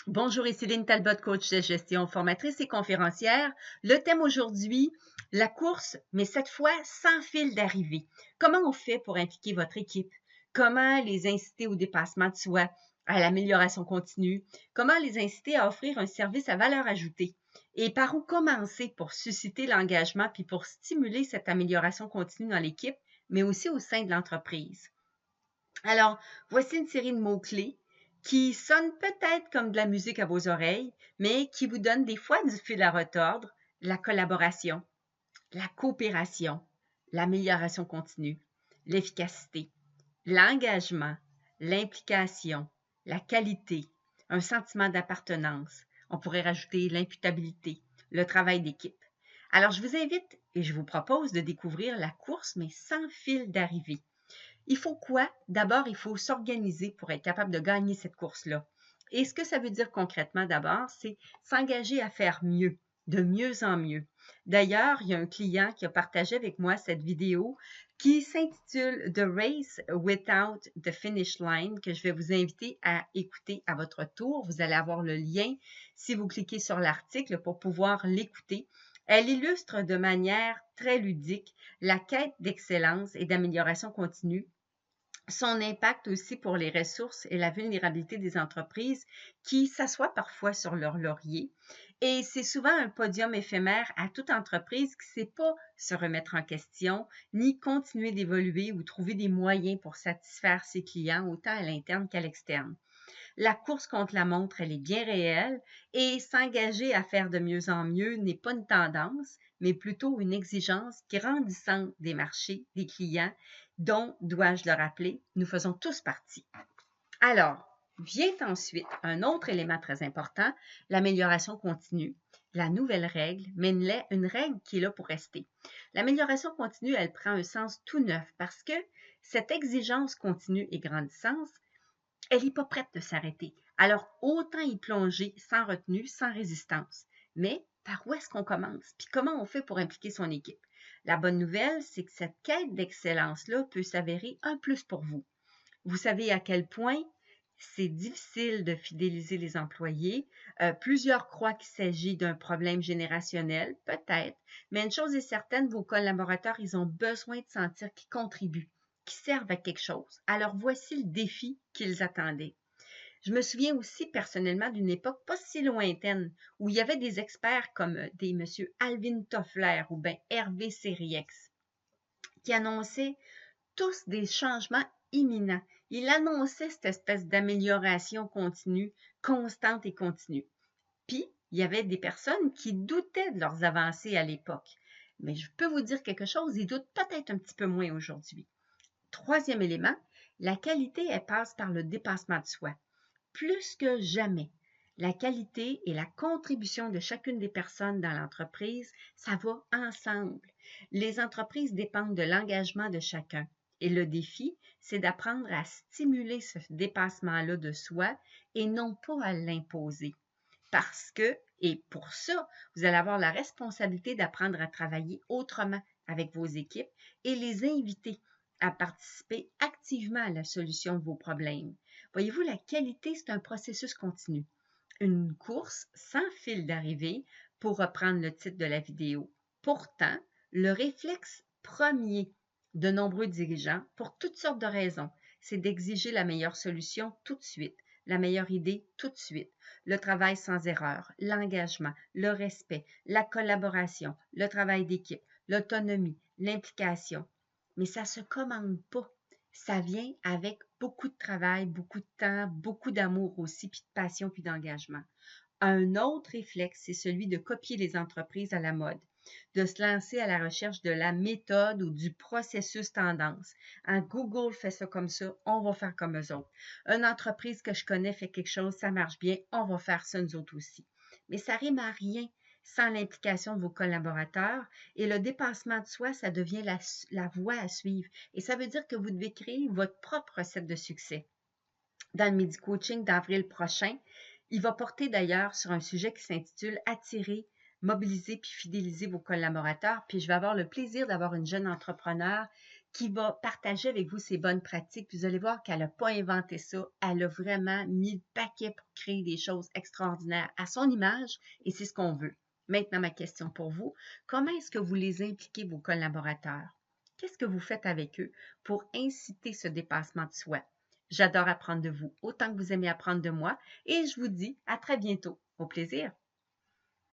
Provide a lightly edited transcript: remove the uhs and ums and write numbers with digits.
Bonjour, ici Céline Talbot, coach de gestion, formatrice et conférencière. Le thème aujourd'hui, la course, mais cette fois sans fil d'arrivée. Comment on fait pour impliquer votre équipe? Comment les inciter au dépassement de soi, à l'amélioration continue? Comment les inciter à offrir un service à valeur ajoutée? Et par où commencer pour susciter l'engagement puis pour stimuler cette amélioration continue dans l'équipe, mais aussi au sein de l'entreprise? Alors, voici une série de mots-clés qui sonnent peut-être comme de la musique à vos oreilles, mais qui vous donnent des fois du fil à retordre: la collaboration, la coopération, l'amélioration continue, l'efficacité, l'engagement, l'implication, la qualité, un sentiment d'appartenance. On pourrait rajouter l'imputabilité, le travail d'équipe. Alors, je vous invite et je vous propose de découvrir la course, mais sans fil d'arrivée. Il faut quoi? D'abord, il faut s'organiser pour être capable de gagner cette course-là. Et ce que ça veut dire concrètement d'abord, c'est s'engager à faire mieux, de mieux en mieux. D'ailleurs, il y a un client qui a partagé avec moi cette vidéo qui s'intitule The Race Without the Finish Line, que je vais vous inviter à écouter à votre tour. Vous allez avoir le lien si vous cliquez sur l'article pour pouvoir l'écouter. Elle illustre de manière très ludique la quête d'excellence et d'amélioration continue, son impact aussi pour les ressources et la vulnérabilité des entreprises qui s'assoient parfois sur leur laurier. Et c'est souvent un podium éphémère à toute entreprise qui ne sait pas se remettre en question, ni continuer d'évoluer ou trouver des moyens pour satisfaire ses clients, autant à l'interne qu'à l'externe. La course contre la montre, elle est bien réelle et s'engager à faire de mieux en mieux n'est pas une tendance, mais plutôt une exigence grandissante des marchés, des clients, dont, dois-je le rappeler, nous faisons tous partie. Alors, vient ensuite un autre élément très important, l'amélioration continue. La nouvelle règle, mais une règle qui est là pour rester. L'amélioration continue, elle prend un sens tout neuf parce que cette exigence continue et grandissante, elle n'est pas prête de s'arrêter. Alors, autant y plonger sans retenue, sans résistance. Mais par où est-ce qu'on commence? Puis comment on fait pour impliquer son équipe? La bonne nouvelle, c'est que cette quête d'excellence-là peut s'avérer un plus pour vous. Vous savez à quel point c'est difficile de fidéliser les employés. Plusieurs croient qu'il s'agit d'un problème générationnel, peut-être, mais une chose est certaine, vos collaborateurs, ils ont besoin de sentir qu'ils contribuent, qu'ils servent à quelque chose. Alors voici le défi qu'ils attendaient. Je me souviens aussi personnellement d'une époque pas si lointaine où il y avait des experts comme des M. Alvin Toffler ou bien Hervé Sériex qui annonçaient tous des changements imminents. Il annonçait cette espèce d'amélioration continue, constante et continue. Puis, il y avait des personnes qui doutaient de leurs avancées à l'époque. Mais je peux vous dire quelque chose, ils doutent peut-être un petit peu moins aujourd'hui. Troisième élément, la qualité, elle passe par le dépassement de soi. Plus que jamais, la qualité et la contribution de chacune des personnes dans l'entreprise, ça va ensemble. Les entreprises dépendent de l'engagement de chacun. Et le défi, c'est d'apprendre à stimuler ce dépassement-là de soi et non pas à l'imposer. Parce que, et pour ça, vous allez avoir la responsabilité d'apprendre à travailler autrement avec vos équipes et les inviter à participer activement à la solution de vos problèmes. Voyez-vous, la qualité, c'est un processus continu. Une course sans fil d'arrivée, pour reprendre le titre de la vidéo. Pourtant, le réflexe premier de nombreux dirigeants, pour toutes sortes de raisons, c'est d'exiger la meilleure solution tout de suite, la meilleure idée tout de suite, le travail sans erreur, l'engagement, le respect, la collaboration, le travail d'équipe, l'autonomie, l'implication. Mais ça ne se commande pas. Ça vient avec beaucoup de travail, beaucoup de temps, beaucoup d'amour aussi, puis de passion, puis d'engagement. Un autre réflexe, c'est celui de copier les entreprises à la mode, de se lancer à la recherche de la méthode ou du processus tendance. Google fait ça comme ça, on va faire comme eux autres. Une entreprise que je connais fait quelque chose, ça marche bien, on va faire ça nous autres aussi. Mais ça rime à rien sans l'implication de vos collaborateurs et le dépassement de soi, ça devient la voie à suivre. Et ça veut dire que vous devez créer votre propre recette de succès. Dans le Midi Coaching d'avril prochain, il va porter d'ailleurs sur un sujet qui s'intitule « Attirer, mobiliser puis fidéliser vos collaborateurs ». Puis je vais avoir le plaisir d'avoir une jeune entrepreneure qui va partager avec vous ses bonnes pratiques. Vous allez voir qu'elle n'a pas inventé ça. Elle a vraiment mis le paquet pour créer des choses extraordinaires à son image et c'est ce qu'on veut. Maintenant, ma question pour vous, comment est-ce que vous les impliquez, vos collaborateurs? Qu'est-ce que vous faites avec eux pour inciter ce dépassement de soi? J'adore apprendre de vous, autant que vous aimez apprendre de moi, et je vous dis à très bientôt. Au plaisir!